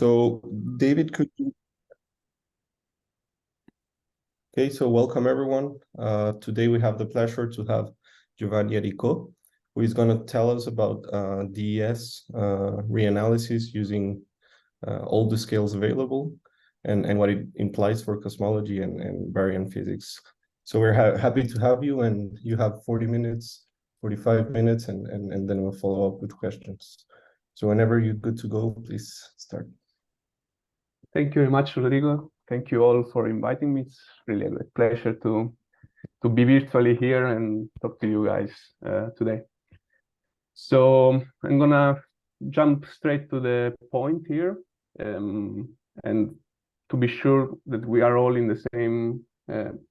So David, could you? Okay, so welcome everyone. Today we have the pleasure to have Giovanni Aricò, who is going to tell us about DES reanalysis using all the scales available and what it implies for cosmology and baryon physics. So we're happy to have you, and you have 40 minutes, 45 minutes, and then we'll follow up with questions. So whenever you're good to go, please start. Thank you very much, Rodrigo. Thank you all for inviting me. It's really a great pleasure to be virtually here and talk to you guys today. So I'm gonna jump straight to the point here, and to be sure that we are all in the same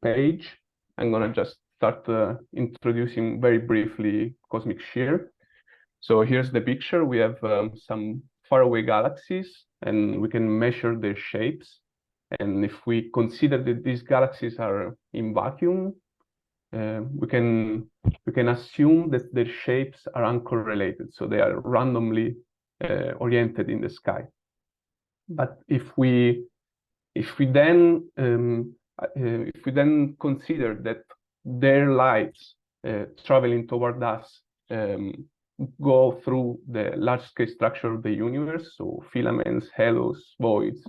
page, I'm gonna just start introducing very briefly cosmic shear. So here's the picture. We have some faraway galaxies, and we can measure their shapes. And if we consider that these galaxies are in vacuum, we can assume that their shapes are uncorrelated, so they are randomly oriented in the sky. But if we then consider that their lights traveling toward us go through the large-scale structure of the universe, so filaments, halos, voids,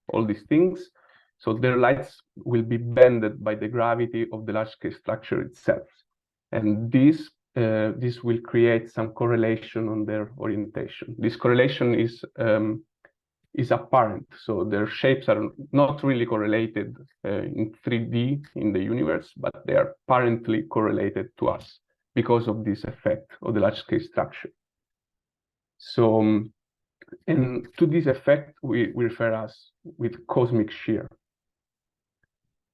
all these things. So their lights will be bended by the gravity of the large-scale structure itself. And this will create some correlation on their orientation. This correlation is apparent. So their shapes are not really correlated in 3D in the universe, but they are apparently correlated to us because of this effect of the large-scale structure. So, and to this effect, we refer as with cosmic shear.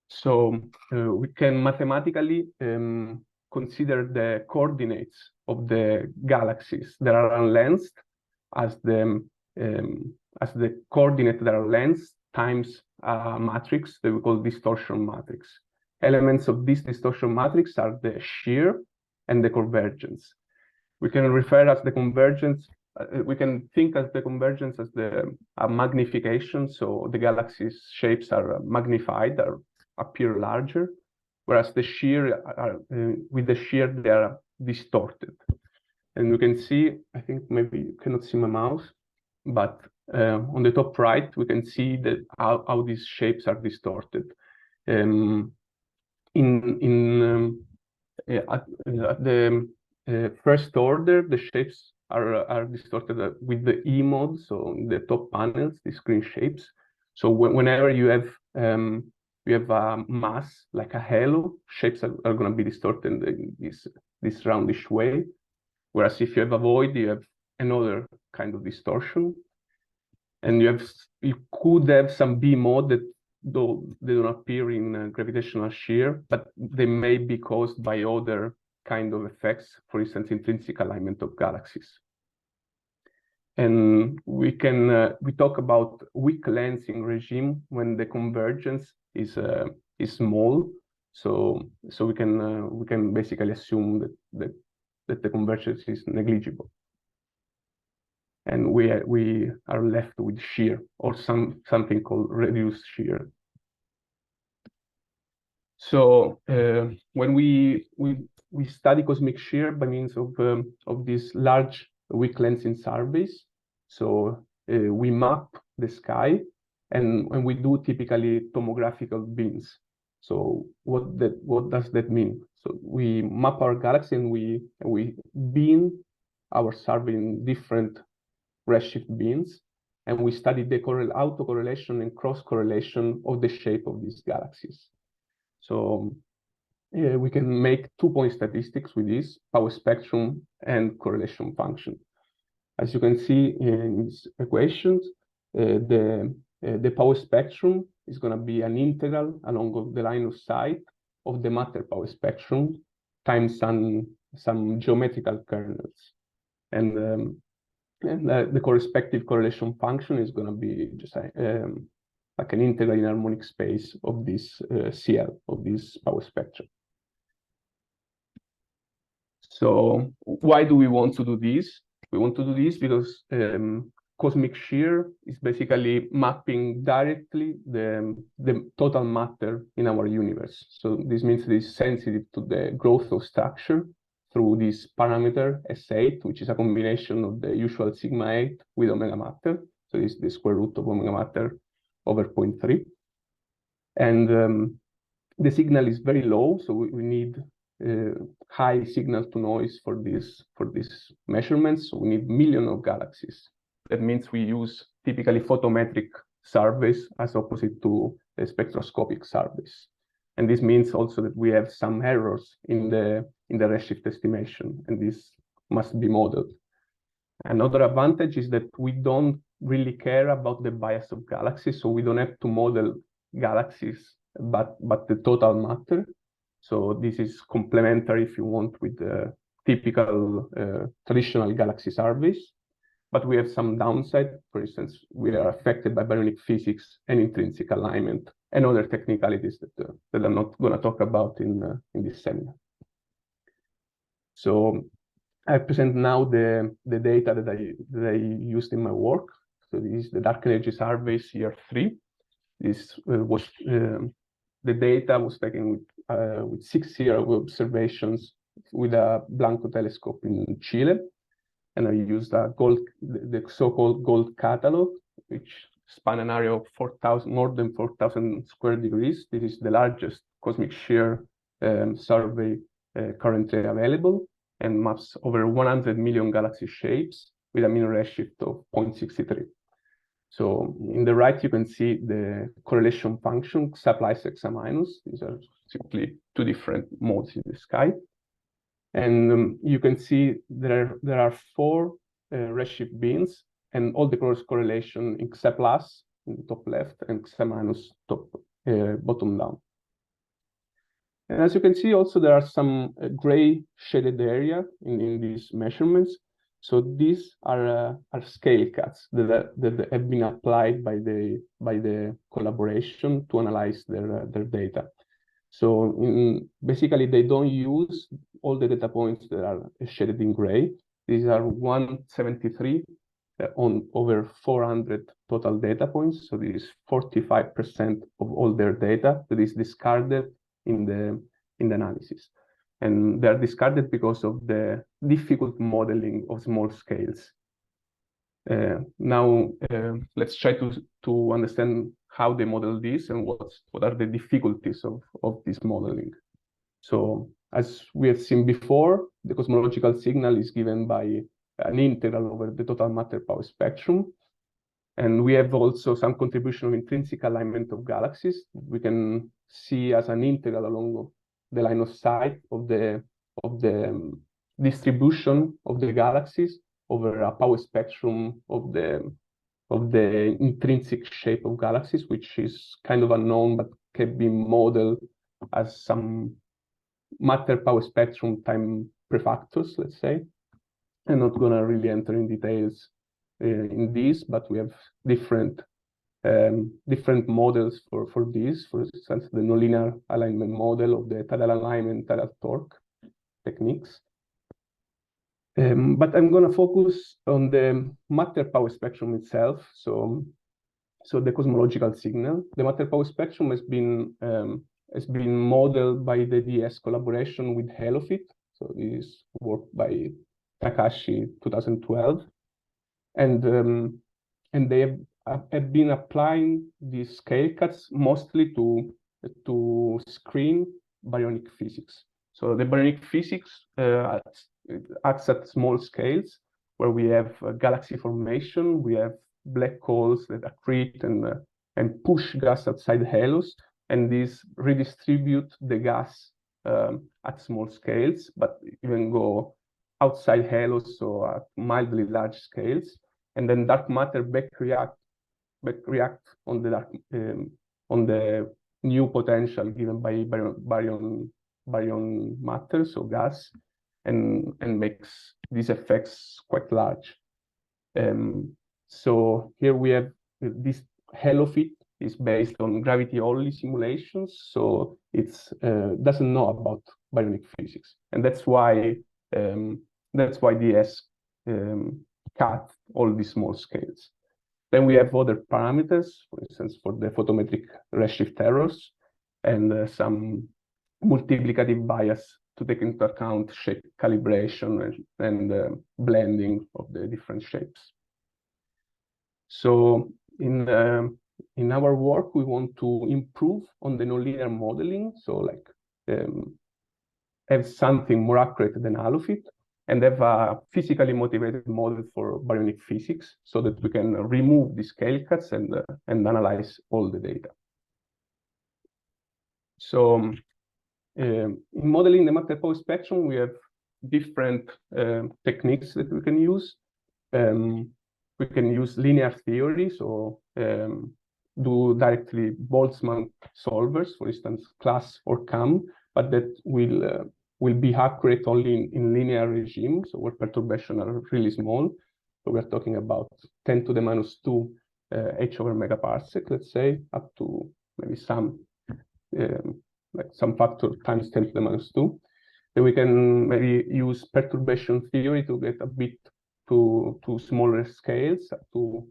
So we can mathematically consider the coordinates of the galaxies that are unlensed as the coordinate that are lensed times a matrix that we call distortion matrix. Elements of this distortion matrix are the shear and the convergence. We can refer as the convergence, we can think as the convergence as a magnification, so the galaxy's shapes are magnified, appear larger, whereas the shear with the shear they are distorted. And you can see, I think maybe you cannot see my mouse, but on the top right we can see that how these shapes are distorted. At the first order, the shapes are distorted with the E mode, so in the top panels, these green shapes. So whenever you have a mass like a halo, shapes are going to be distorted in this roundish way. Whereas if you have a void, you have another kind of distortion. And you could have some B mode that though they don't appear in gravitational shear, but they may be caused by other kind of effects, for instance, intrinsic alignment of galaxies. And we talk about weak lensing regime when the convergence is small. So we can basically assume that the convergence is negligible, and we are left with shear or something called reduced shear. So when we study cosmic shear by means of these large weak lensing surveys, so we map the sky, and we do typically tomographical bins. So what does that mean? So we map our galaxy and we bin our survey in different redshift bins, and we study the autocorrelation and cross-correlation of the shape of these galaxies. So we can make 2-point statistics with this, power spectrum and correlation function. As you can see in these equations, the power spectrum is going to be an integral along the line of sight of the matter power spectrum times some geometrical kernels. And the correspective correlation function is going to be just like an integral in harmonic space of this CL, of this power spectrum. So why do we want to do this? We want to do this because cosmic shear is basically mapping directly the total matter in our universe. So this means it is sensitive to the growth of structure through this parameter S8, which is a combination of the usual sigma 8 with omega matter. So it's the square root of omega matter over 0.3. And the signal is very low, so we need high signal to noise for this measurements. So we need millions of galaxies. That means we use typically photometric surveys as opposite to the spectroscopic surveys. And this means also that we have some errors in the redshift estimation, and this must be modeled. Another advantage is that we don't really care about the bias of galaxies, so we don't have to model galaxies, but the total matter. So this is complementary, if you want, with the typical traditional galaxy surveys. But we have some downside. For instance, we are affected by baryonic physics and intrinsic alignment and other technicalities that I'm not going to talk about in this seminar. So I present now the data that I used in my work. So this is the dark energy survey year 3. This was the data was taken with 6 years of observations with a Blanco telescope in Chile, and I used the so-called gold catalog, which span an area of more than 4,000 square degrees. This is the largest cosmic shear survey currently available, and maps over 100 million galaxy shapes with a mean redshift of 0.63. So in the right, you can see the correlation function, supplies Xa minus. These are simply two different modes in the sky. And you can see there are 4 redshift bins, and all the correlation in Xa plus in the top left and Xa minus bottom down. And as you can see, also there are some gray shaded area in these measurements. So these are scale cuts that have been applied by the collaboration to analyze their data. So basically, they don't use all the data points that are shaded in gray. These are 173 on over 400 total data points. So this is 45% of all their data that is discarded in the analysis. And they're discarded because of the difficult modeling of small scales. Now, let's try to understand how they model this and what are the difficulties of this modeling. So, as we have seen before, the cosmological signal is given by an integral over the total matter power spectrum. And we have also some contribution of intrinsic alignment of galaxies. We can see as an integral along the line of sight of the distribution of the galaxies over a power spectrum of the intrinsic shape of galaxies, which is kind of unknown but can be modeled as some matter power spectrum time prefactors, let's say. I'm not going to really enter in details in this, but we have different models for this. For instance, the nonlinear alignment model of the tidal alignment, tidal torque techniques. But I'm going to focus on the matter power spectrum itself. So the cosmological signal. The matter power spectrum has been modeled by the DS collaboration with HaloFit. So this is work by Takashi 2012, and they have been applying these scale cuts mostly to screen baryonic physics. So the baryonic physics acts at small scales where we have galaxy formation, we have black holes that accrete and push gas outside halos, and these redistribute the gas at small scales, but even go outside halos, so at mildly large scales, and then dark matter back react on the new potential given by baryon matter, so gas, and makes these effects quite large. So here we have this HaloFit is based on gravity-only simulations, so it's doesn't know about baryonic physics, and that's why DS cut all these small scales. Then we have other parameters, for instance, for the photometric redshift errors, and some multiplicative bias to take into account shape calibration and blending of the different shapes. So in our work, we want to improve on the nonlinear modeling, so like have something more accurate than halofit, and have a physically motivated model for baryonic physics, so that we can remove the scale cuts and analyze all the data. So in modeling the matter power spectrum, we have different techniques that we can use. We can use linear theory, so do directly Boltzmann solvers, for instance, class or CAM, but that will be accurate only in linear regime, so where perturbations are really small. So we're talking about 10 to the minus 2 h/megaparsec, let's say, up to maybe some like some factor times 10 to the minus 2. Then we can maybe use perturbation theory to get a bit to smaller scales, up to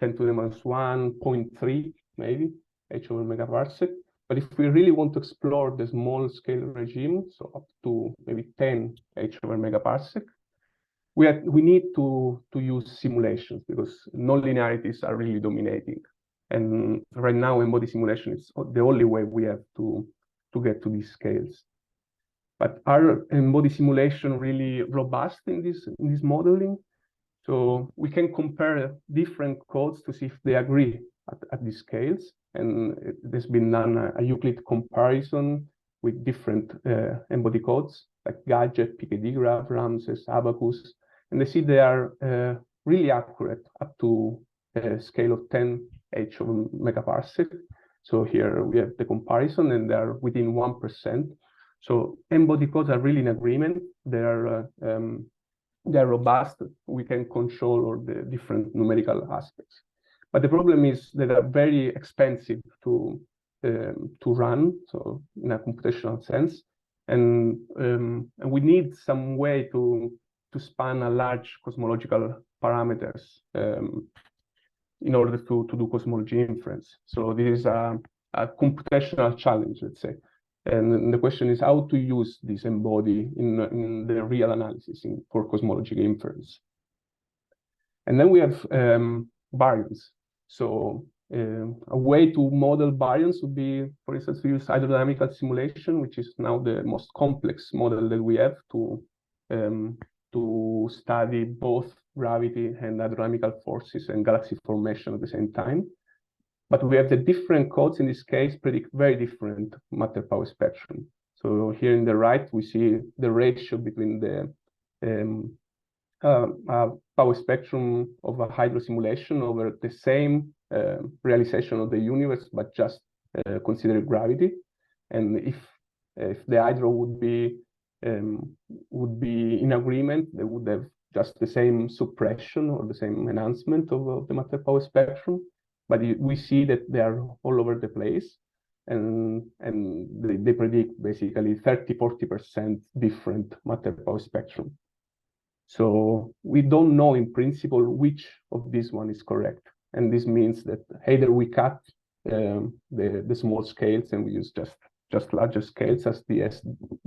10 to the minus 1, 0.3 maybe h/megaparsec. But if we really want to explore the small scale regime, so up to maybe 10 h/megaparsec, we need to use simulations, because nonlinearities are really dominating. And right now, embodied simulation is the only way we have to get to these scales. But are embodied simulation really robust in this modeling? So we can compare different codes to see if they agree at these scales. And there's been done a Euclid comparison with different embodied codes like Gadget, PKD graph, Ramses, Abacus, and they see they are really accurate up to a scale of 10 h/megaparsec. So here we have the comparison, and they are within 1%. So embodied codes are really in agreement. They are robust. We can control all the different numerical aspects. But the problem is that they are very expensive to run, so in a computational sense, and we need some way to span a large cosmological parameters in order to do cosmology inference. So this is a computational challenge, let's say. And the question is how to use this embody in the real analysis for cosmology inference. And then we have baryons. So a way to model baryons would be, for instance, to use hydrodynamical simulation, which is now the most complex model that we have to study both gravity and hydrodynamical forces and galaxy formation at the same time. But we have the different codes in this case predict very different matter power spectrum. So here in the right, we see the ratio between the power spectrum of a hydro simulation over the same realization of the universe, but just consider gravity. And if the hydro would be in agreement, they would have just the same suppression or the same enhancement of the matter power spectrum. But we see that they are all over the place, and they predict basically 30–40% different matter power spectrum. So we don't know in principle which of these one is correct. And this means that either we cut the small scales and we use just larger scales as DS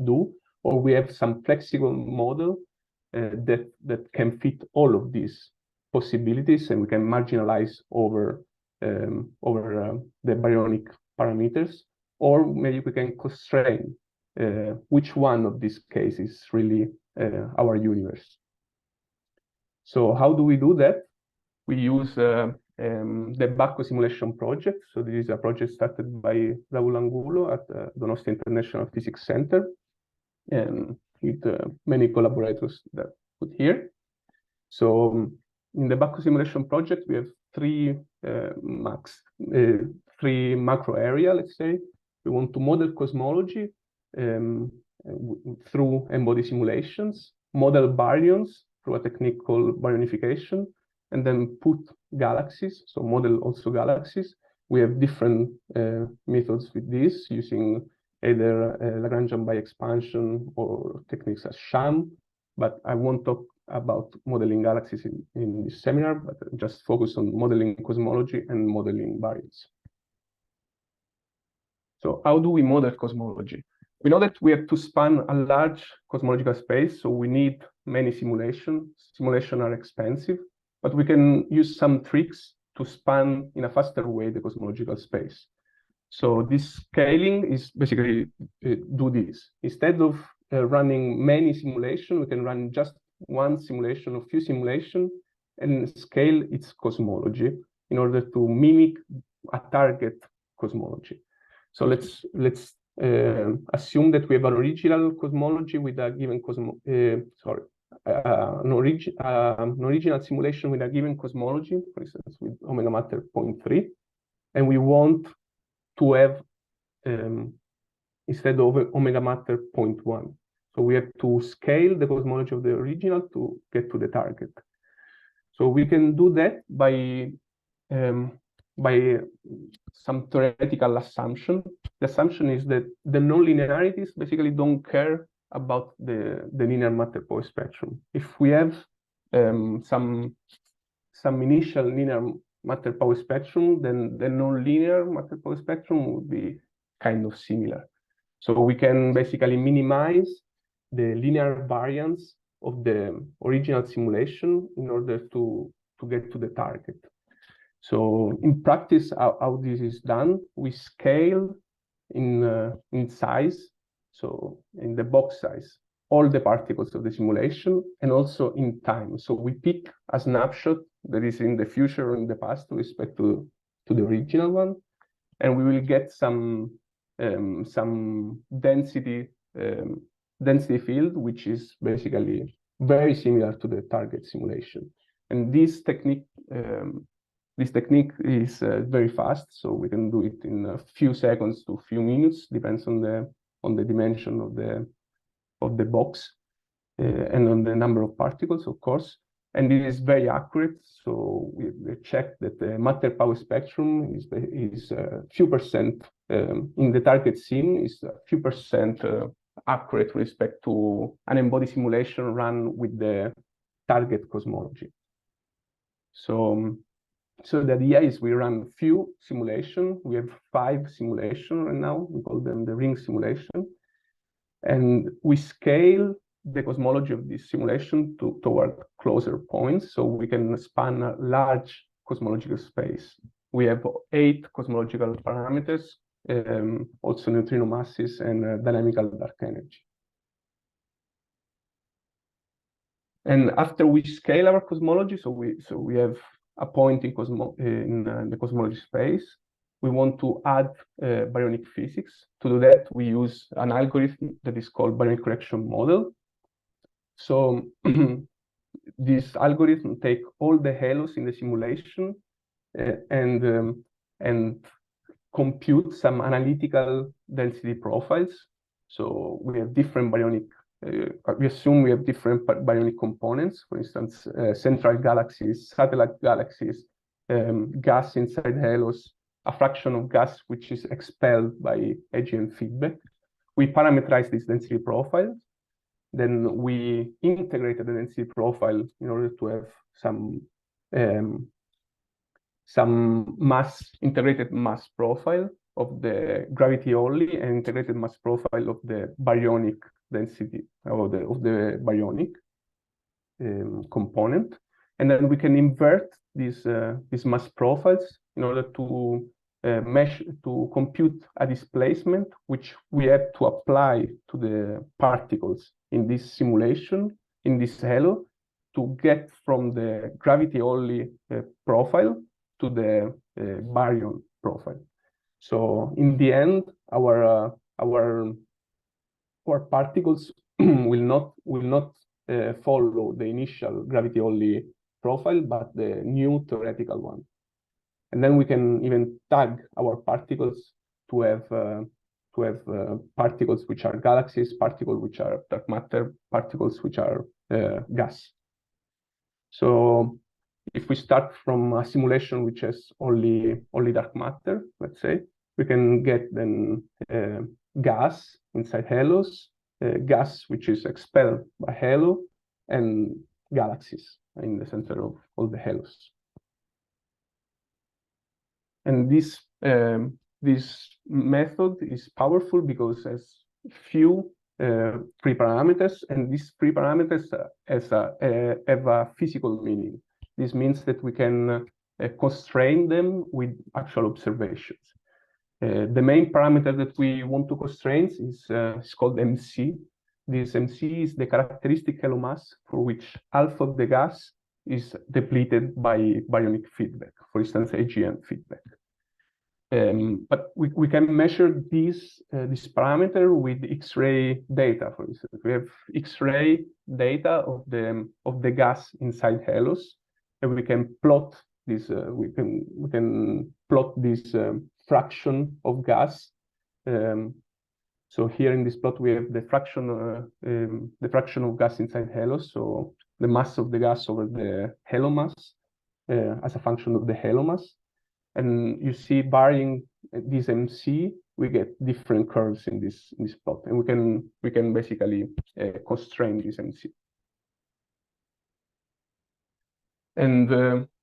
do, or we have some flexible model that can fit all of these possibilities, and we can marginalize over the baryonic parameters, or maybe we can constrain which one of these cases is really our universe. So how do we do that? We use the Bacco simulation project. So this is a project started by Raul Angulo at Donostia International Physics Center, and with many collaborators that put here. So in the Bacco simulation project, we have three macro area, let's say. We want to model cosmology through embodied simulations, model baryons through a technique called baryonification, and then put galaxies, so model also galaxies. We have different methods with this, using either Lagrangian by expansion or techniques as sham, but I won't talk about modeling galaxies in this seminar, but just focus on modeling cosmology and modeling baryons. So how do we model cosmology? We know that we have to span a large cosmological space, so we need many simulations. Simulations are expensive, but we can use some tricks to span in a faster way the cosmological space. So this scaling is basically do this. Instead of running many simulations, we can run just one simulation or few simulations and scale its cosmology in order to mimic a target cosmology. So let's assume that we have an original cosmology with a given an original simulation with a given cosmology, for instance, with omega matter 0.3, and we want to have instead of omega matter 0.1. So we have to scale the cosmology of the original to get to the target. So we can do that by some theoretical assumption. The assumption is that the non-linearities basically don't care about the linear matter-power spectrum. If we have some initial linear matter-power spectrum, then the non-linear matter-power spectrum would be kind of similar. So we can basically minimize the linear variance of the original simulation in order to get to the target. So in practice, how this is done, we scale in size, so in the box size, all the particles of the simulation, and also in time. So we pick a snapshot that is in the future or in the past with respect to the original one, and we will get some density field, which is basically very similar to the target simulation. And this technique is very fast, so we can do it in a few seconds to a few minutes, depends on the dimension of the box and on the number of particles, of course. And it is very accurate, so we check that the matter-power spectrum is a few percent in the target scene, is a few percent accurate with respect to an embodied simulation run with the target cosmology. So the idea is we run few simulations. We have 5 simulations right now. We call them the ring simulation. And we scale the cosmology of this simulation toward closer points, so we can span a large cosmological space. We have 8 cosmological parameters, also neutrino masses and dynamical dark energy. And after we scale our cosmology, so we have a point in the cosmology space, we want to add baryonic physics. To do that, we use an algorithm that is called baryonic correction model. So this algorithm takes all the halos in the simulation and compute some analytical density profiles. So we have different baryonic. We assume we have different baryonic components. For instance, central galaxies, satellite galaxies, gas inside halos, a fraction of gas which is expelled by AGN feedback. We parameterize this density profile. Then we integrate the density profile in order to have some integrated mass profile of the gravity only and integrated mass profile of the baryonic density of the baryonic component. And then we can invert these mass profiles in order to compute a displacement which we have to apply to the particles in this simulation, in this halo, to get from the gravity only profile to the baryon profile. So in the end, our particles will not follow the initial gravity only profile, but the new theoretical one. And then we can even tag our particles to have particles which are galaxies, particles which are dark matter, particles which are gas. So if we start from a simulation which has only dark matter, let's say, we can get then gas inside halos, gas which is expelled by halo, and galaxies in the center of all the halos. And this method is powerful because it has few free parameters, and these free parameters have a physical meaning. This means that we can constrain them with actual observations. The main parameter that we want to constrain is called MC. This MC is the characteristic halo mass for which half of the gas is depleted by baryonic feedback, for instance, AGN feedback. But we can measure this parameter with X-ray data. For instance, we have X-ray data of the gas inside halos, and we can plot this. We can plot this fraction of gas. So here in this plot we have the fraction of gas inside halos. So the mass of the gas over the halo mass as a function of the halo mass. And you see, varying this MC, we get different curves in this plot, and we can basically constrain this MC. And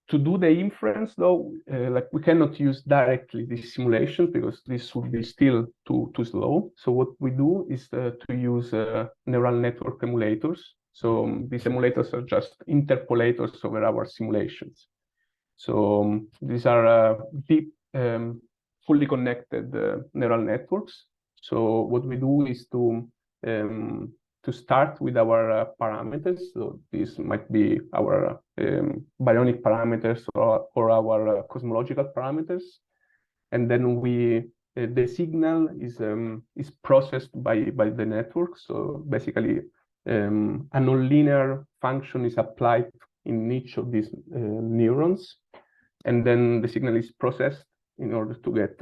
to do the inference, though, like we cannot use directly these simulations because this would be still too slow. So what we do is to use neural network emulators. So these emulators are just interpolators over our simulations. So these are deep, fully connected neural networks. So what we do is to start with our parameters. So these might be our baryonic parameters or our cosmological parameters, and then the signal is processed by the network. So basically, a nonlinear function is applied in each of these neurons, and then the signal is processed in order to get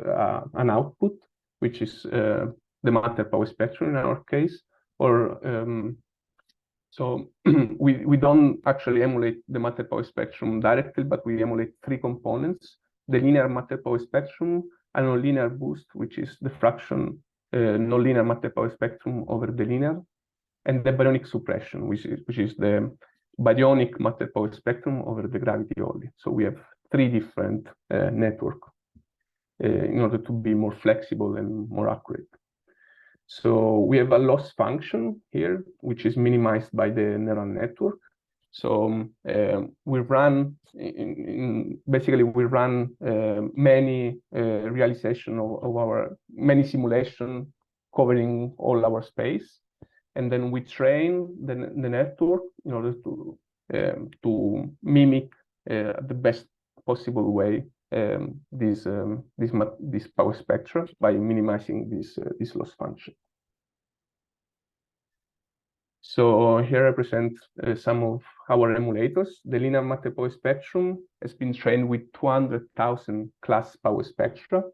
an output, which is the matter power spectrum in our case. Or so we don't actually emulate the matter power spectrum directly, but we emulate three components: the linear matter power spectrum, a nonlinear boost, which is the fraction nonlinear matter power spectrum over the linear, and the baryonic suppression, which is the baryonic matter power spectrum over the gravity only. So we have three different networks in order to be more flexible and more accurate. So we have a loss function here, which is minimized by the neural network. So we run basically many realization of our many simulation covering all our space, and then we train the network in order to mimic the best possible way this power spectra by minimizing this loss function. So here I present some of our emulators. The linear matter power spectrum has been trained with 200,000 class power spectra,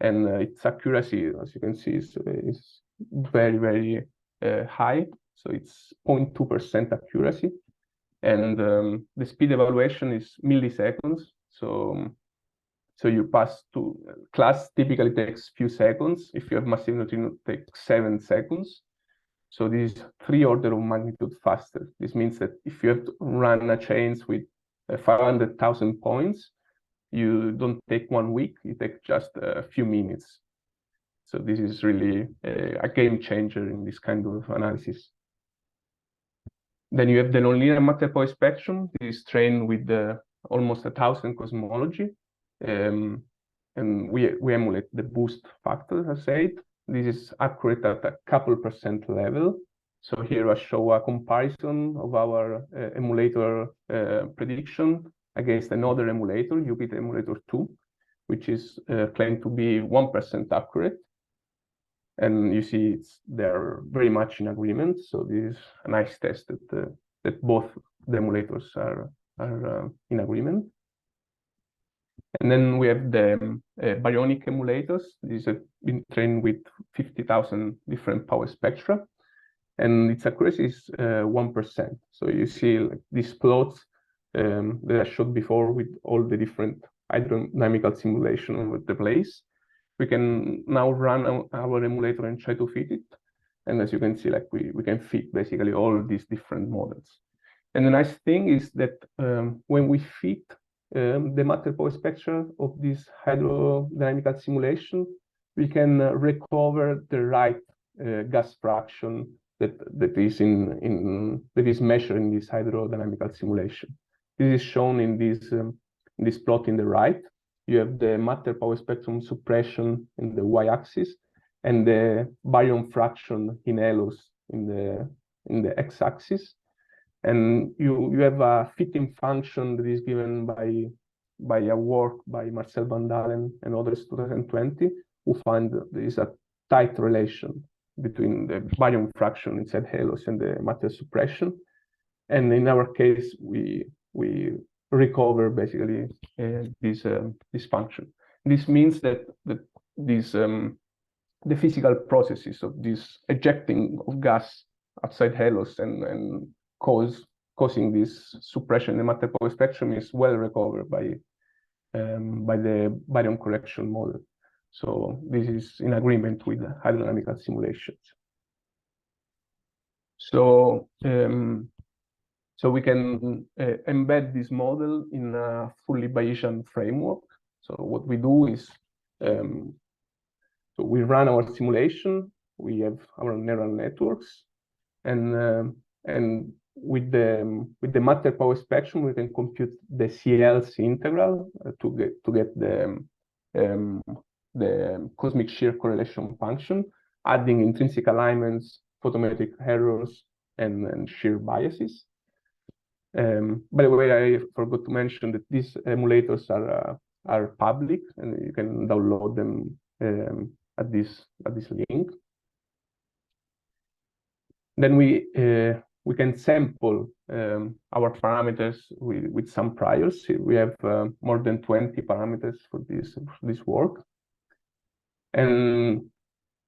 and its accuracy, as you can see, is very, very high. So it's 0.2% accuracy, and the speed evaluation is milliseconds. So you pass to class typically takes few seconds. If you have massive neutrino, it takes 7 seconds. So this is 3 orders of magnitude faster. This means that if you have to run a chains with 500,000 points, you don't take 1 week, you take just a few minutes. So this is really a game changer in this kind of analysis. Then you have the nonlinear matter power spectrum. This is trained with almost 1,000 cosmology. And we emulate the boost factor, as I said. This is accurate at a couple % level. So here I show a comparison of our emulator prediction against another emulator, Jupyter Emulator 2, which is claimed to be 1% accurate. And you see they're very much in agreement. So this is a nice test that both the emulators are in agreement. And then we have the baryonic emulators. These have been trained with 50,000 different power spectra, and its accuracy is 1%. So you see like these plots that I showed before with all the different hydrodynamical simulation over the place. We can now run our emulator and try to fit it. And as you can see, like we can fit basically all these different models. And the nice thing is that when we fit the matter power spectra of this hydrodynamical simulation, we can recover the right gas fraction that is measured in this hydrodynamical simulation. This is shown in this plot in the right. You have the matter power spectrum suppression in the y-axis and the baryon fraction in halos in the x-axis. And you have a fitting function that is given by a work by Marcel van Dalen and others 2020, who find there is a tight relation between the baryon fraction inside halos and the matter suppression. And in our case, we recover basically this function. This means that the physical processes of this ejecting of gas outside halos and causing this suppression in the matter power spectrum is well recovered by the baryon correction model. So this is in agreement with the hydrodynamical simulations. So we can embed this model in a fully Bayesian framework. So what we do is, so we run our simulation, we have our neural networks, and with the matter power spectrum, we can compute the CLC integral to get the cosmic shear correlation function, adding intrinsic alignments, photometric errors, and shear biases. By the way, I forgot to mention that these emulators are public, and you can download them at this link. Then we can sample our parameters with some priors. We have more than 20 parameters for this work. And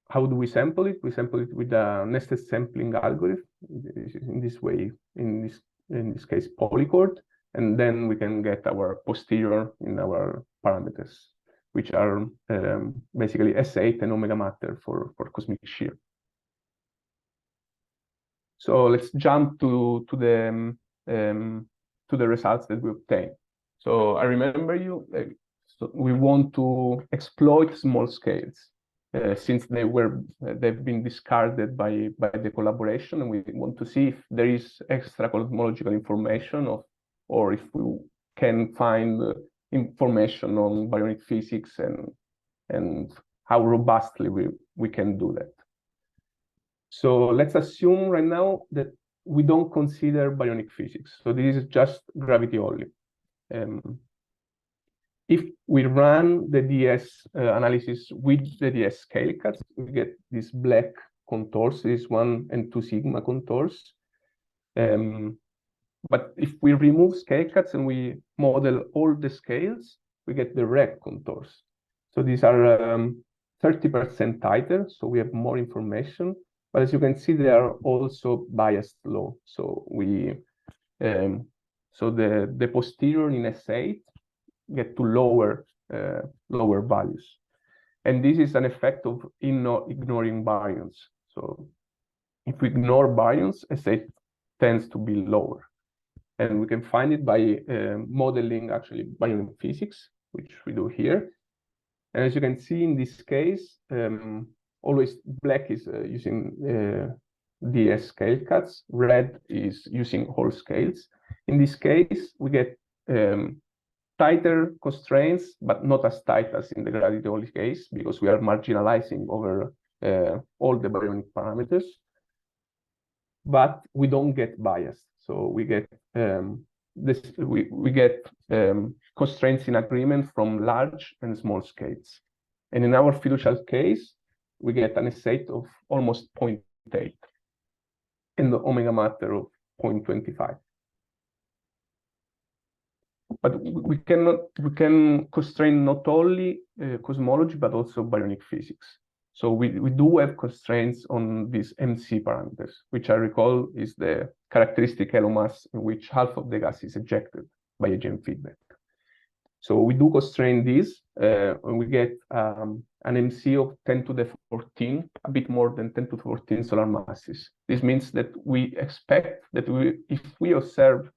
how do we sample it? We sample it with a nested sampling algorithm. In this way, in this case, polychord, and then we can get our posterior in our parameters, which are basically S8 and omega matter for cosmic shear. So let's jump to the results that we obtained. So I remember so we want to exploit small scales since they've been discarded by the collaboration, and we want to see if there is extra cosmological information or if we can find information on baryonic physics and how robustly we can do that. So let's assume right now that we don't consider baryonic physics. So this is just gravity only. If we run the DS analysis with the DS scale cuts, we get these black contours, these 1 and 2 sigma contours. But if we remove scale cuts and we model all the scales, we get the red contours. So these are 30% tighter, so we have more information. But as you can see, they are also biased low. So so the posterior in S8 get to lower values, and this is an effect of ignoring baryons. So if we ignore baryons, S8 tends to be lower, and we can find it by modeling actually baryonic physics, which we do here. And as you can see in this case, always black is using DS scale cuts, red is using whole scales. In this case, we get tighter constraints, but not as tight as in the gravity only case, because we are marginalizing over all the baryonic parameters. But we don't get bias, so we get constraints in agreement from large and small scales. And in our fiducial case, we get an S8 of almost 0.8 and the omega matter of 0.25. But we can constrain not only cosmology, but also baryonic physics. So we do have constraints on these MC parameters, which I recall is the characteristic halo mass in which half of the gas is ejected by AGM feedback. So we do constrain this, and we get an MC of 10 to the 14, a bit more than 10 to the 14 solar masses. This means that we expect that if we observe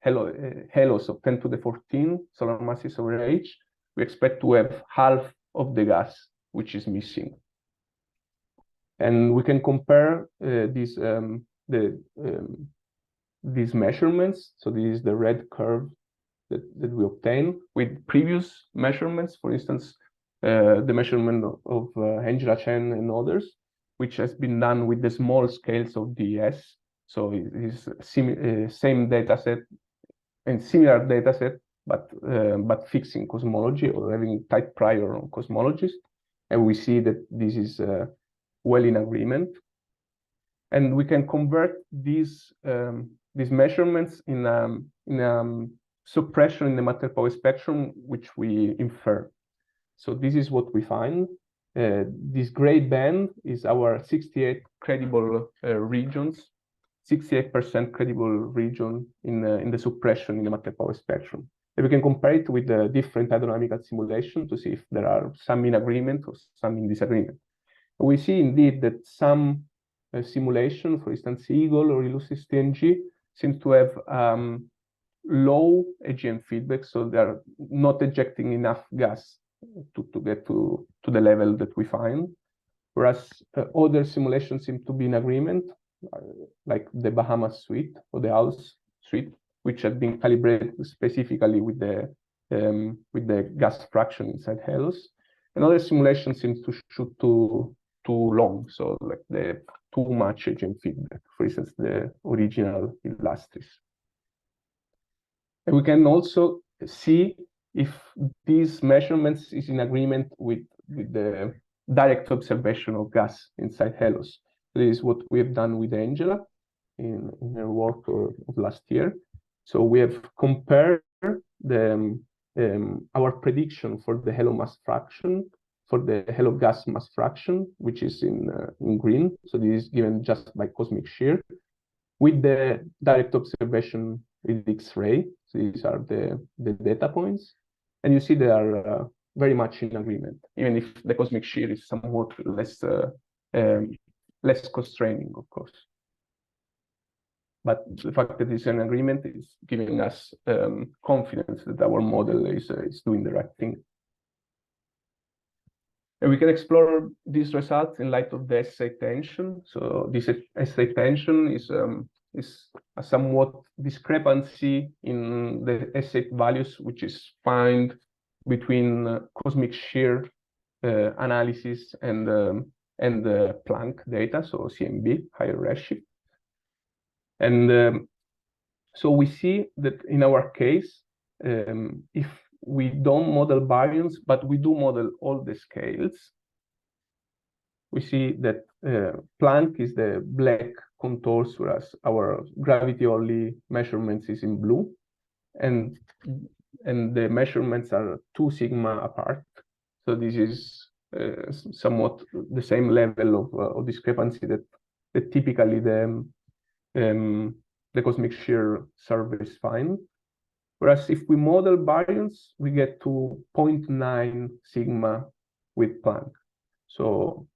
halos of 10 to the 14 solar masses over age, we expect to have half of the gas which is missing. And we can compare these measurements. So this is the red curve that we obtain with previous measurements. For instance, the measurement of Angela Chen and others, which has been done with the small scales of DES. So it is same data set and similar data set, but fixing cosmology or having tight prior on cosmologies. And we see that this is well in agreement. And we can convert these measurements in suppression in the matter power spectrum, which we infer. So this is what we find. This gray band is our 68 credible regions, 68% credible region in the suppression in the matter power spectrum. And we can compare it with the different hydrodynamical simulation to see if there are some in agreement or some in disagreement. We see indeed that some simulation, for instance, Eagle or Elucid STNG, seems to have low AGN feedback, so they're not ejecting enough gas to get to the level that we find. Whereas other simulations seem to be in agreement, like the Bahamas suite or the House suite, which have been calibrated specifically with the gas fraction inside halos. And other simulations seem to shoot too long, so like the too much AGN feedback, for instance, the original Illustris. And we can also see if these measurements is in agreement with the direct observation of gas inside halos. This is what we have done with Angela in her work of last year. So we have compared our prediction for the halo mass fraction, for the halo gas mass fraction, which is in green. So this is given just by cosmic shear, with the direct observation with X-ray. So these are the data points. And you see they are very much in agreement, even if the cosmic shear is somewhat less constraining, of course. But the fact that it's an agreement is giving us confidence that our model is doing the right thing. And we can explore these results in light of the S8 tension. So this S8 tension is a somewhat discrepancy in the S8 values, which is found between cosmic shear analysis and the Planck data, so CMB, higher redshift. And so we see that in our case, if we don't model baryons, but we do model all the scales, we see that Planck is the black contours, whereas our gravity-only measurements is in blue, and the measurements are 2 sigma apart. So this is somewhat the same level of discrepancy that typically the cosmic shear surveys find. Whereas if we model baryons, we get to 0.9 sigma with Planck. So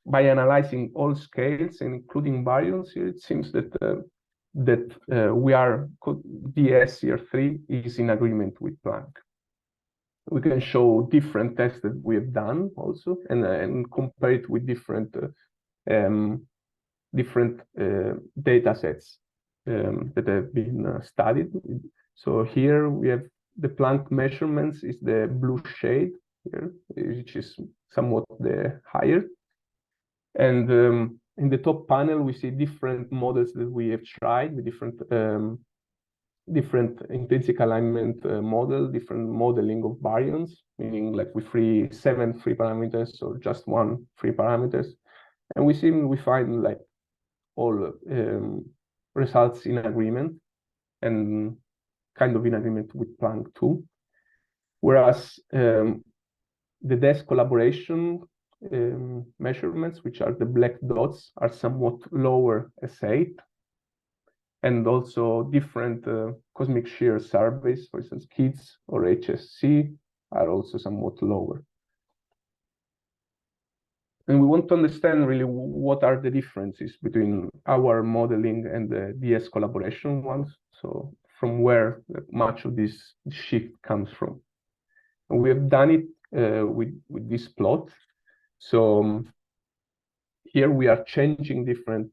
by analyzing all scales, including baryons here, it seems that DS year 3 is in agreement with Planck. We can show different tests that we have done also, and compare it with different data sets that have been studied. So here we have the Planck measurements is the blue shade here, which is somewhat the higher. And in the top panel, we see different models that we have tried with different intrinsic alignment model, different modeling of baryons, meaning like with 7 free parameters or just 1 free parameters. And we find like all results in agreement and kind of in agreement with Planck too. Whereas the DES collaboration measurements, which are the black dots, are somewhat lower S8. and also different cosmic shear surveys, for instance, KIDS or HSC, are also somewhat lower. And we want to understand really what are the differences between our modeling and the DS collaboration ones. So from where much of this shift comes from. And we have done it with this plot. So here we are changing different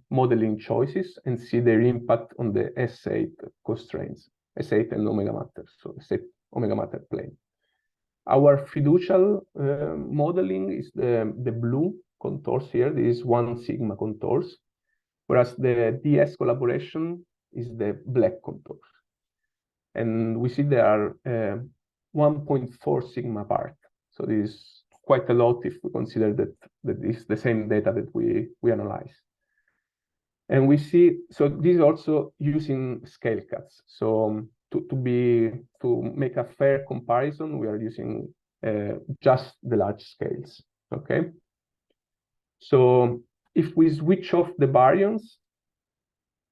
modeling choices and see their impact on the S8 constraints, S8 and omega matter, so S8 omega matter plane. Our fiducial modeling is the blue contours here. This is 1 sigma contours, whereas the DS collaboration is the black contours. And we see they are 1.4 sigma apart. So this is quite a lot if we consider that is the same data that we analyze. And we see, so this is also using scale cuts. So to make a fair comparison, we are using just the large scales, okay? So if we switch off the baryons,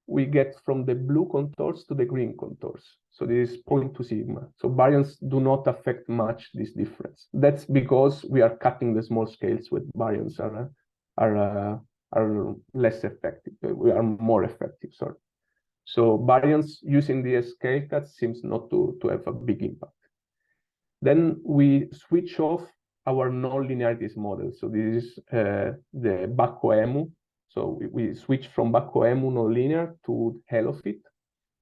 we get from the blue contours to the green contours. So this is 0.2 sigma. So baryons do not affect much this difference. That's because we are cutting the small scales with baryons are less effective. We are more effective, sorry. So baryons using the scale cut seems not to have a big impact. Then we switch off our non-linearities model. So this is the Bacco-Emu. So we switch from Bacco-Emu non-linear to Helofit.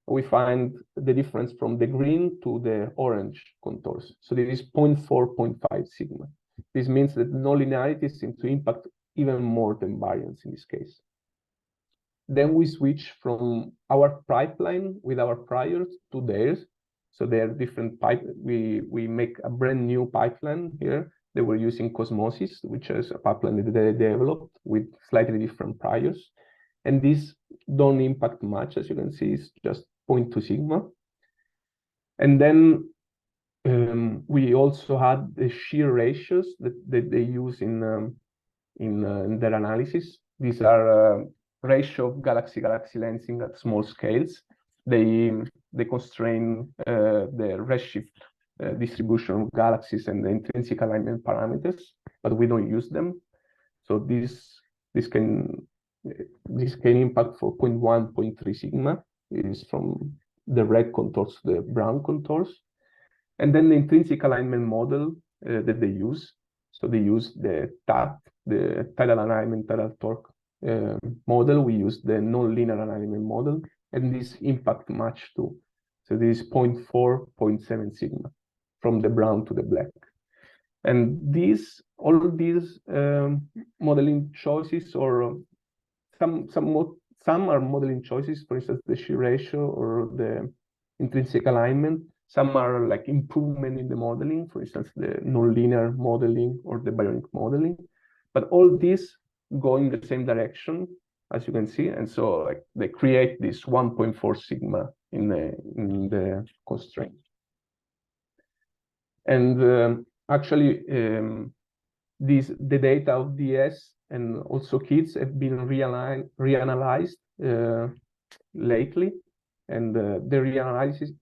We find the difference from the green to the orange contours. So this is 0.4, 0.5 sigma. This means that non-linearities seem to impact even more than baryons in this case. Then we switch from our pipeline with our priors to theirs. So they are different pipe. We make a brand new pipeline here. They were using Cosmosis, which is a pipeline that they developed with slightly different priors. And these don't impact much, as you can see, it's just 0.2 sigma. And then we also had the shear ratios that they use in their analysis. These are ratio of galaxy-galaxy lensing at small scales. They constrain the redshift distribution of galaxies and the intrinsic alignment parameters, but we don't use them. So this can impact for 0.1, 0.3 sigma. It is from the red contours to the brown contours. And then the intrinsic alignment model that they use. So they use the TAT, the tidal alignment, tidal torque model. We use the non-linear alignment model, and this impact match too. So this is 0.4, 0.7 sigma from the brown to the black. And all of these modeling choices, or some are modeling choices, for instance, the shear ratio or the intrinsic alignment. Some are like improvement in the modeling, for instance, the non-linear modeling or the baryonic modeling. But all these go in the same direction, as you can see, and so like they create this 1.4 sigma in the constraint. And actually, the data of DS and also KIDS have been reanalyzed lately, and the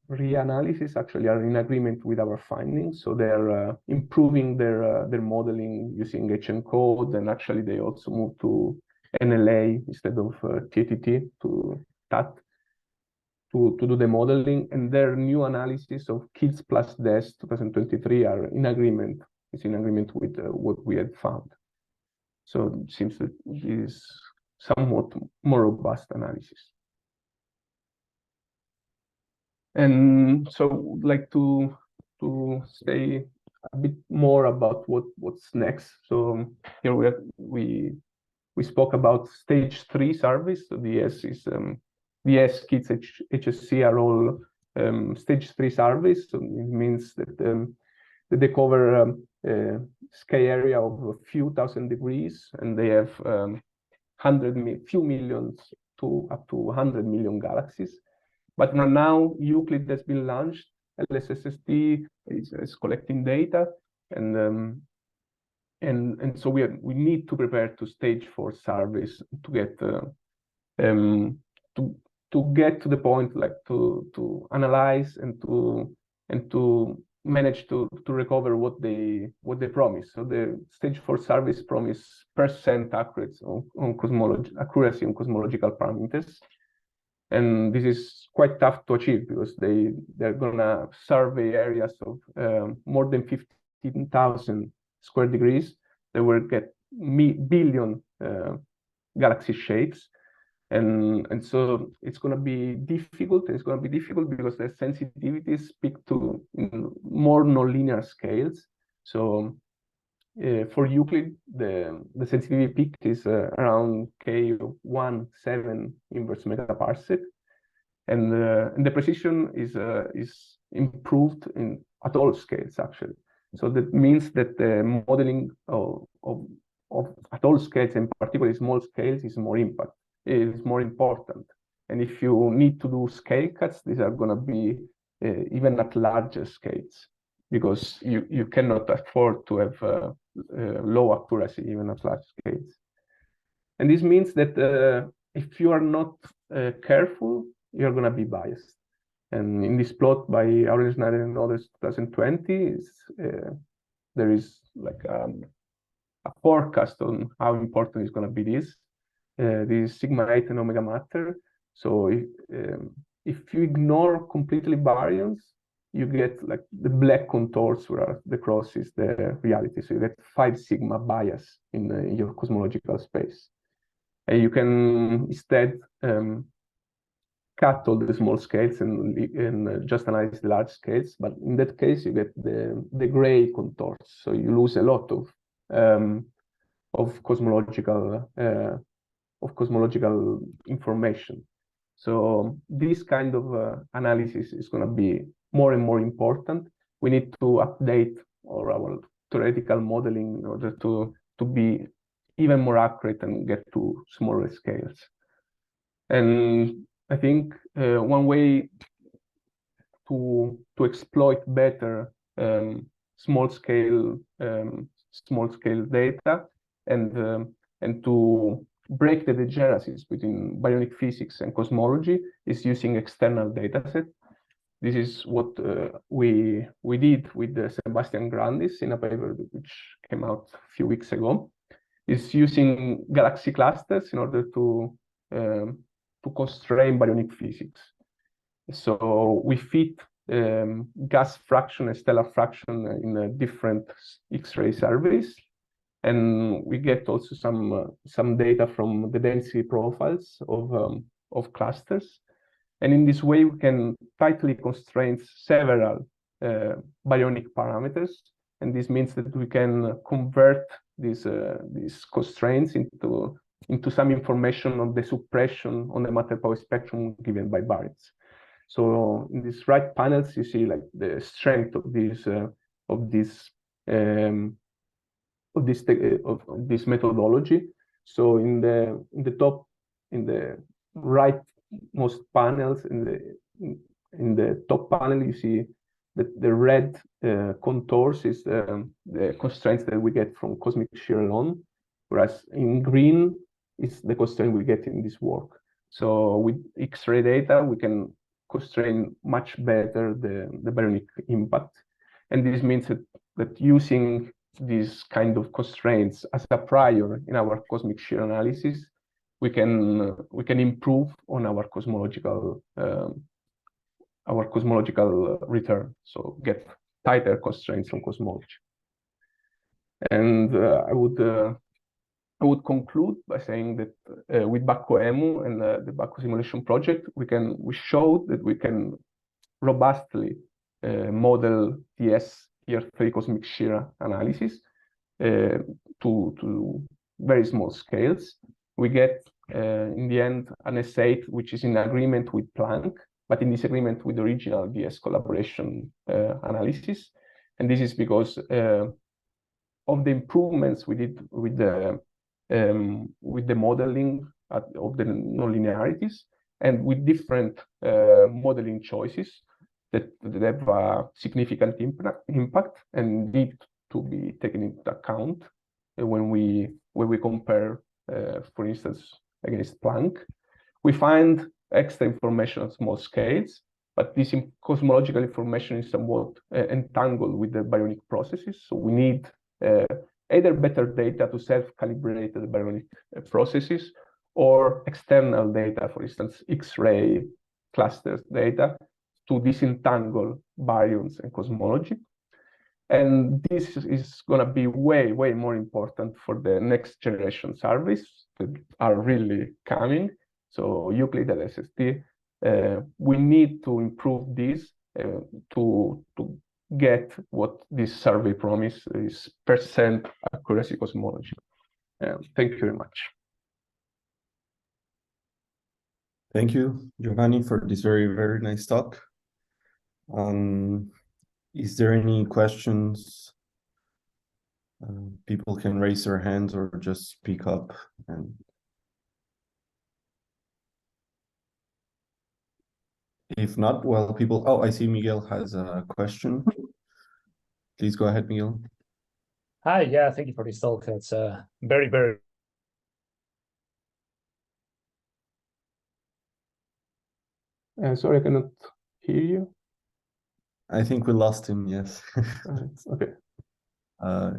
reanalysis actually are in agreement with our findings. So they're improving their modeling using HencODE, and actually they also moved to NLA instead of TTT to TAT to do the modeling. And their new analysis of KIDS plus DES 2023 are in agreement. It's in agreement with what we had found. So it seems that it is somewhat more robust analysis. And so I'd like to say a bit more about what's next. So here we spoke about stage 3 surveys. So DS is DS, KIDS, HSC are all stage 3 surveys. So it means that they cover a sky area of a few thousand degrees, and they have few millions to up to 100 million galaxies. But now Euclid has been launched. LSSST is collecting data, and so we need to prepare to stage 4 surveys to get to get to the point, like to analyze and to manage to recover what they promise. So the stage 4 surveys promise % accuracy on cosmological parameters, and this is quite tough to achieve because they're gonna survey areas of more than 15,000 square degrees. They will get billion galaxy shapes. And so it's going to be difficult. It's going to be difficult because the sensitivities peak to more nonlinear scales. So for Euclid, the sensitivity peak is around K17 inverse megaparsec, and the precision is improved at all scales actually. So that means that the modeling of at all scales, and particularly small scales, is more important. And if you need to do scale cuts, these are going to be even at larger scales, because you cannot afford to have low accuracy even at large scales. And this means that if you are not careful, you're going to be biased. And in this plot by Aurel Schneider and others, 2020, there is like a forecast on how important is going to be this sigma 8 and omega matter. So if you ignore completely baryons, you get like the black contours where the cross is the reality. So you get 5 sigma bias in your cosmological space. And you can instead cut all the small scales and just analyze the large scales. But in that case, you get the gray contours. So you lose a lot of cosmological information. So this kind of analysis is going to be more and more important. We need to update our theoretical modeling in order to be even more accurate and get to smaller scales. And I think one way to exploit better small scale data and to break the degeneracies between baryonic physics and cosmology is using external dataset. This is what we did with Sebastian Grandis in a paper which came out a few weeks ago. Is using galaxy clusters in order to constrain baryonic physics. So we fit gas fraction and stellar fraction in different X-ray surveys. And we get also some data from the density profiles of clusters. And in this way, we can tightly constrain several baryonic parameters. And this means that we can convert these constraints into some information on the suppression on the matter power spectrum given by baryons. So in these right panels, you see like the strength of this methodology. So in the top, in the rightmost panels, in the top panel, you see that the red contours is the constraints that we get from cosmic shear alone, whereas in green is the constraint we get in this work. So with X-ray data, we can constrain much better the baryonic impact. And this means that using these kind of constraints as a prior in our cosmic shear analysis, we can improve on our cosmological return. So get tighter constraints on cosmology. And I would conclude by saying that with BACO-EMU and the BACO simulation project, we showed that we can robustly model DS Year 3 cosmic shear analysis to very small scales. We get in the end an S8 which is in agreement with Planck, but in disagreement with the original DS collaboration analysis. And this is because of the improvements we did with the modeling of the nonlinearities, and with different modeling choices that have a significant impact and need to be taken into account when we compare, for instance, against Planck. We find extra information on small scales, but this cosmological information is somewhat entangled with the baryonic processes. So we need either better data to self-calibrate the baryonic processes, or external data, for instance, X-ray clusters data, to disentangle baryons and cosmology. And this is going to be way, way more important for the next generation surveys that are really coming. So Euclid and SST, we need to improve this to get what this survey promise is, percent accuracy cosmology. Thank you very much. Thank you, Giovanni, for this very, very nice talk. Is there any questions? People can raise their hands or just speak up. And if not, well, people, oh, I see Miguel has a question. Please go ahead, Miguel. Hi, yeah, thank you for this talk. It's very, very. Sorry, I cannot hear you. I think we lost him, yes. Okay. Oh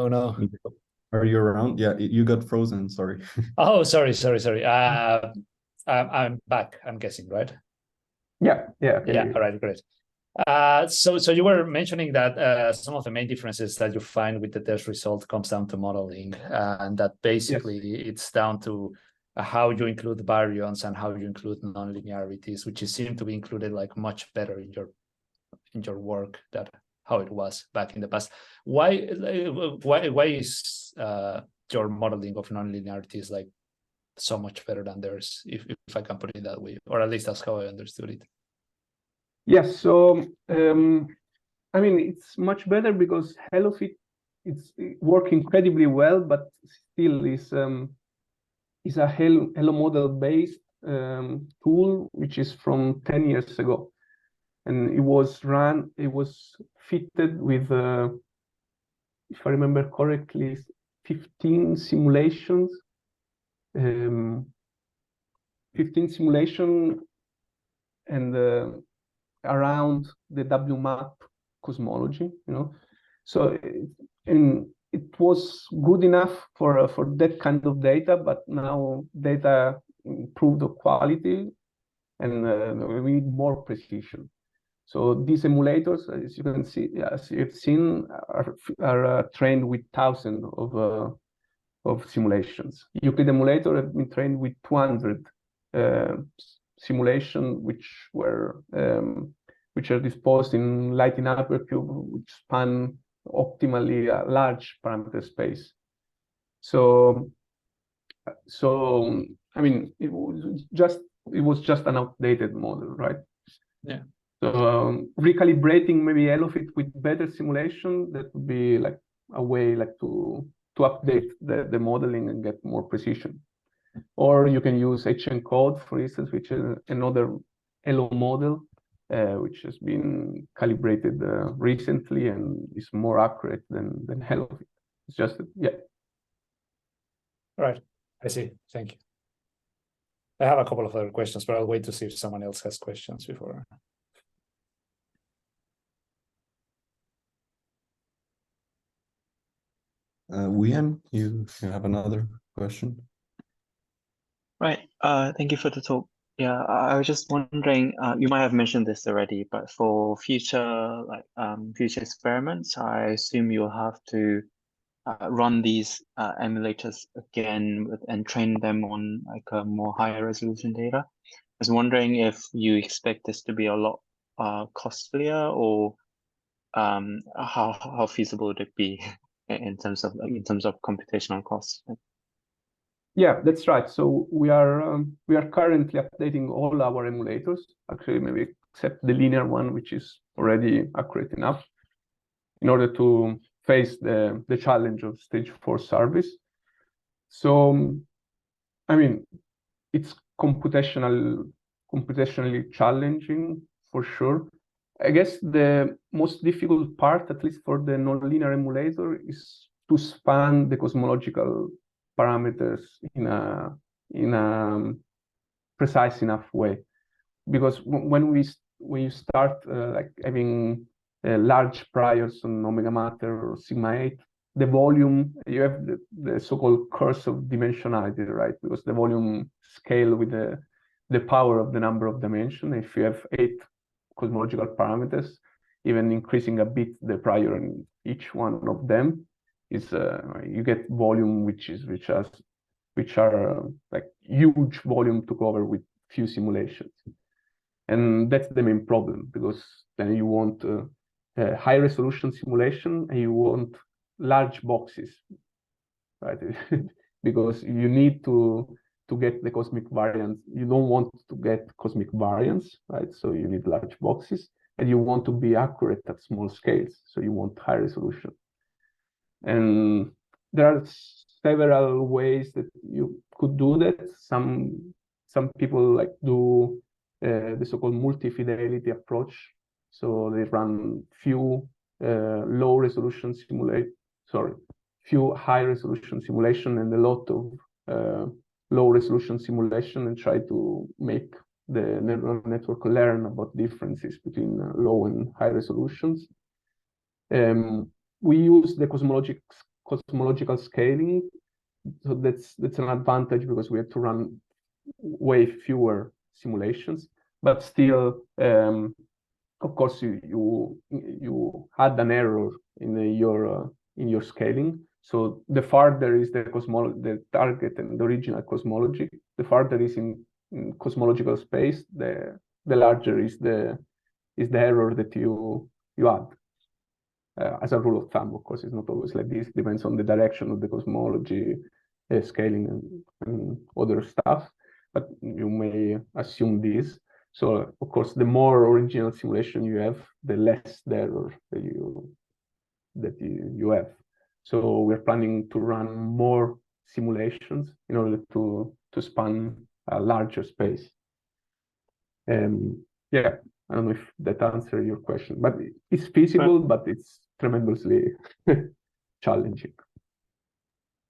no. Are you around? Yeah, you got frozen, sorry. Oh, sorry. I'm back, I'm guessing, right? Yeah. All right, great. So you were mentioning that some of the main differences that you find with the test result comes down to modeling, and that basically it's down to how you include baryons and how you include nonlinearities, which seem to be included like much better in your work than how it was back in the past. Why is your modeling of nonlinearities like so much better than theirs, if I can put it that way, or at least that's how I understood it? Yes, so I mean, it's much better because HaloFit it's work incredibly well, but still is a Halo model based tool which is from 10 years ago, and it was fitted with if I remember correctly 15 simulations, 15 simulation and around the WMAP cosmology, so it was good enough for that kind of data, but now data improved the quality and we need more precision. So these emulators, as you can see, as you've seen, are trained with thousands of simulations. Euclid emulator have been trained with 200 simulation, which are disposed in Lighting hypercube, which span optimally a large parameter space. So I mean, it was just an outdated model, right? Yeah. So recalibrating maybe HaloFit with better simulation, that would be like a way like to update the modeling and get more precision. Or you can use HENCODE, for instance, which is another Halo model, which has been calibrated recently and is more accurate than HaloFit. It's just, yeah. Right, I see, thank you. I have a couple of other questions, but I'll wait to see if someone else has questions before. Wian, you have another question? Right. Thank you for the talk. Yeah, I was just wondering, you might have mentioned this already, but for future future experiments, I assume you'll have to run these emulators again and train them on like a more higher resolution data. I was wondering if you expect this to be a lot costlier, or how feasible would it be in terms of computational costs? Yeah, that's right. So we are currently updating all our emulators, actually maybe except the linear one, which is already accurate enough, in order to face the challenge of stage 4 service. So I mean, it's computationally challenging for sure. I guess the most difficult part, at least for the nonlinear emulator, is to span the cosmological parameters in a precise enough way. Because when you start like having large priors on omega matter or sigma 8, the volume, you have the so-called curse of dimensionality, right? Because the volume scale with the power of the number of dimensions. If you have 8 cosmological parameters, even increasing a bit the prior in each one of them is you get volume which are like huge volume to cover with few simulations. And that's the main problem, because then you want a high resolution simulation and you want large boxes, right? Because you need to get the cosmic variance. You don't want to get cosmic variance, right? So you need large boxes, and you want to be accurate at small scales. So you want high resolution. And there are several ways that you could do that. Some people like do the so-called multi-fidelity approach. So they run few few high resolution simulation and a lot of low resolution simulation, and try to make the neural network learn about differences between low and high resolutions. We use the cosmological scaling, so that's an advantage because we have to run way fewer simulations, but still, of course, you had an error in your scaling. So the farther is the target and the original cosmology, the farther is in cosmological space, the larger is the error that you add. As a rule of thumb, of course, it's not always like this. It depends on the direction of the cosmology, scaling, and other stuff. But you may assume this. So, of course, the more original simulation you have, the less the error that you have. So we're planning to run more simulations in order to span a larger space. Yeah, I don't know if that answers your question, but it's feasible, but it's tremendously challenging.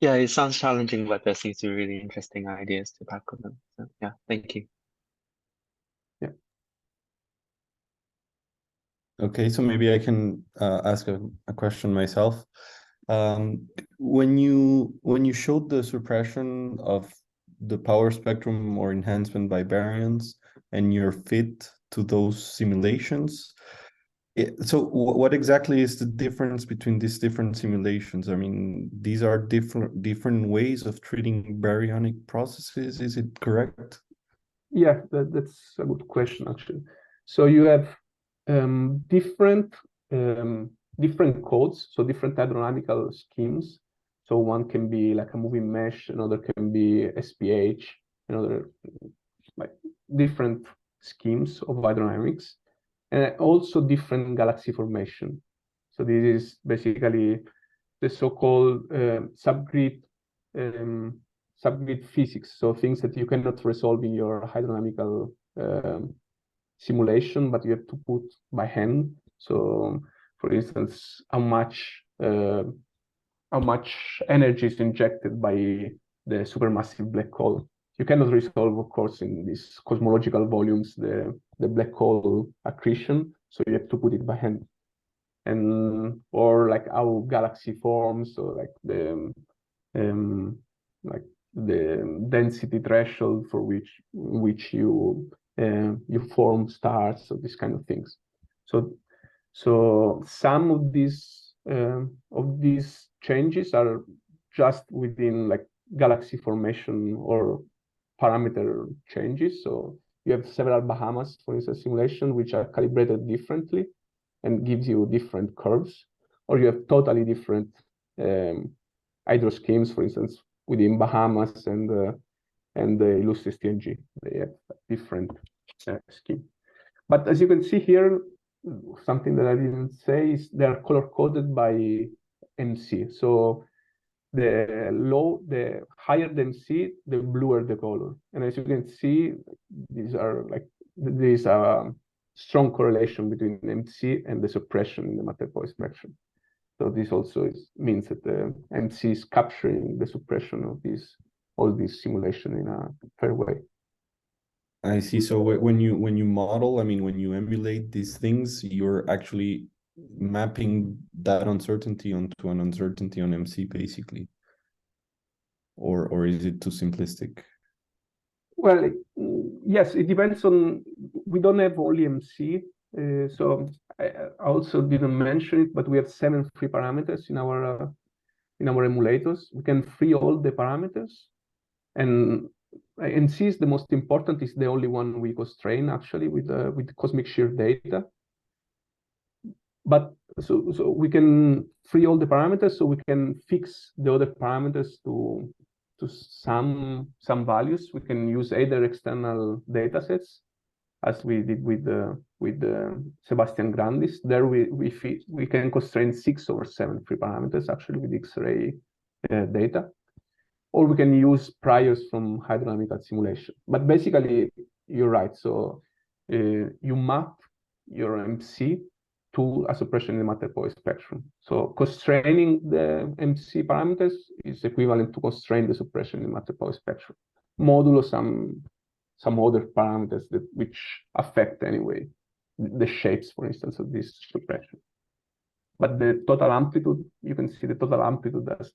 Yeah, it sounds challenging, but there seems to be really interesting ideas to tackle them. So, yeah, thank you. Yeah. Okay, so maybe I can ask a question myself. When you showed the suppression of the power spectrum or enhancement by baryons and your fit to those simulations, so what exactly is the difference between these different simulations? I mean, these are different ways of treating baryonic processes. Is it correct? Yeah, that's a good question, actually. So you have different codes, so different hydrodynamical schemes. So one can be like a moving mesh, another can be SPH, another like different schemes of hydrodynamics, and also different galaxy formation. So this is basically the so-called subgrid physics. So things that you cannot resolve in your hydrodynamical simulation, but you have to put by hand. So, for instance, how much energy is injected by the supermassive black hole. You cannot resolve, of course, in these cosmological volumes the black hole accretion. So you have to put it by hand, or like how galaxy forms, or like the density threshold for which you form stars, or these kind of things. So some of these changes are just within like galaxy formation or parameter changes. So you have several Bahamas, for instance, simulation, which are calibrated differently and gives you different curves, or you have totally different hydro schemes, for instance, within Bahamas and the Illustris TNG. They have different scheme. But as you can see here, something that I didn't say is they are color coded by MC. So the higher the MC, the bluer the color. And as you can see, there's a strong correlation between MC and the suppression in the matter point spectrum. So this also means that the MC is capturing the suppression of all these simulation in a fair way. I see. So when you model, I mean, when you emulate these things, you're actually mapping that uncertainty onto an uncertainty on MC, basically. Or is it too simplistic? Well, yes, it depends on. We don't have only MC, so I also didn't mention it, but we have 7 free parameters in our emulators. We can free all the parameters, and MC is the most important. Is the only one we constrain actually with cosmic shear data. But so we can free all the parameters, so we can fix the other parameters to some values. We can use either external data sets, as we did with Sebastian Grandis. There we can constrain 6 over 7 free parameters actually with X-ray data, or we can use priors from hydrodynamical simulation. But basically, you're right. So you map your MC to a suppression in the matter-power spectrum. So constraining the MC parameters is equivalent to constrain the suppression in the matter-power spectrum, modulo some other parameters which affect anyway the shapes, for instance, of this suppression. But the total amplitude, you can see the total amplitude as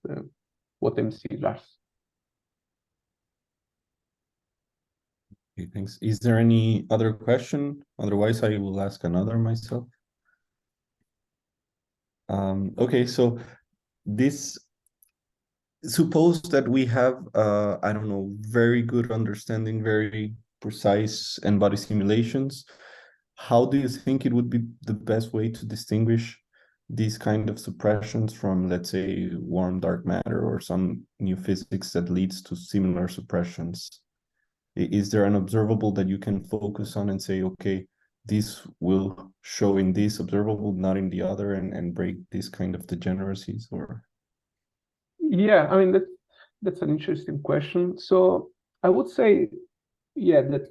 what MC does. Okay, thanks. Is there any other question? Otherwise, I will ask another myself. Okay, so suppose that we have, I don't know, very good understanding, very precise n-body simulations. How do you think it would be the best way to distinguish these kind of suppressions from, let's say, warm dark matter or some new physics that leads to similar suppressions? Is there an observable that you can focus on and say, okay, this will show in this observable, not in the other, and break this kind of degeneracies? Or yeah, I mean that's an interesting question. So I would say, yeah, that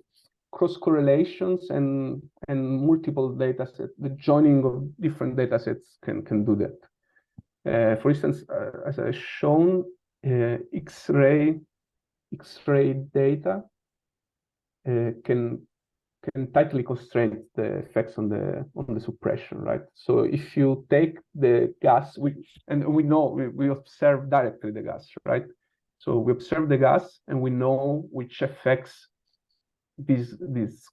cross correlations and multiple data sets, the joining of different data sets can do that. For instance, as I've shown, X-ray data can tightly constrain the effects on the suppression, right? So if you take the gas, and we know we observe directly the gas, right? So we observe the gas and we know which effects this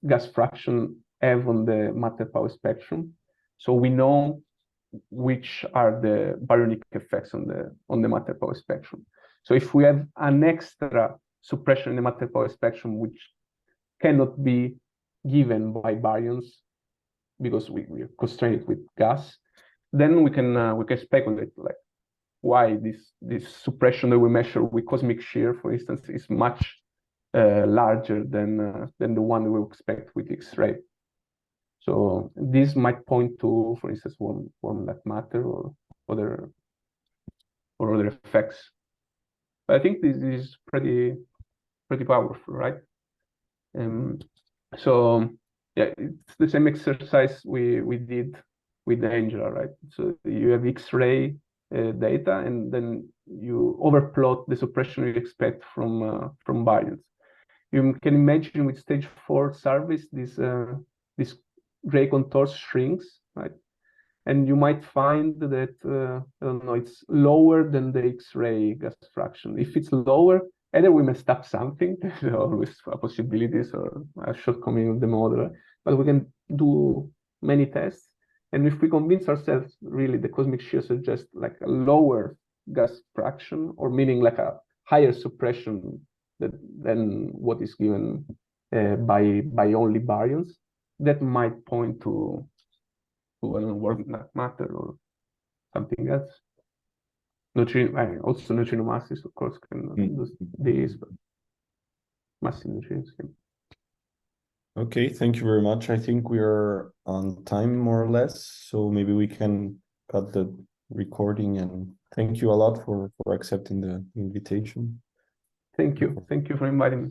gas fraction have on the matter-power spectrum. So we know which are the baryonic effects on the matter-power spectrum. So if we have an extra suppression in the matter-power spectrum which cannot be given by baryons because we constrain it with gas, then we can speculate like why this suppression that we measure with cosmic shear, for instance, is much larger than the one we expect with X-ray. So this might point to, for instance, warm dark matter or other effects. But I think this is pretty powerful, right? So yeah, it's the same exercise we did with Angela, right? So you have X-ray data, and then you overplot the suppression you expect from baryons. You can imagine with stage 4 surveys, this gray contour shrinks, right? And you might find that I don't know, it's lower than the X-ray gas fraction. If it's lower, either we messed up something, there are always possibilities, or a shortcoming of the model, but we can do many tests. And if we convince ourselves really the cosmic shear suggests like a lower gas fraction, or meaning like a higher suppression than what is given by only baryons, that might point to I don't know, warm dark matter or something else. Also neutrino masses, of course, can do this, but massive neutrinos can. okay, thank you very much. I think we are on time more or less, so maybe we can cut the recording, and thank you a lot for accepting the invitation. Thank you for inviting me.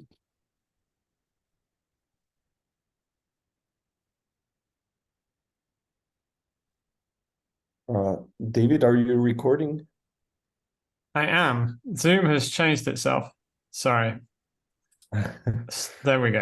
David, are you recording? I am. Zoom has changed itself. Sorry. There we go.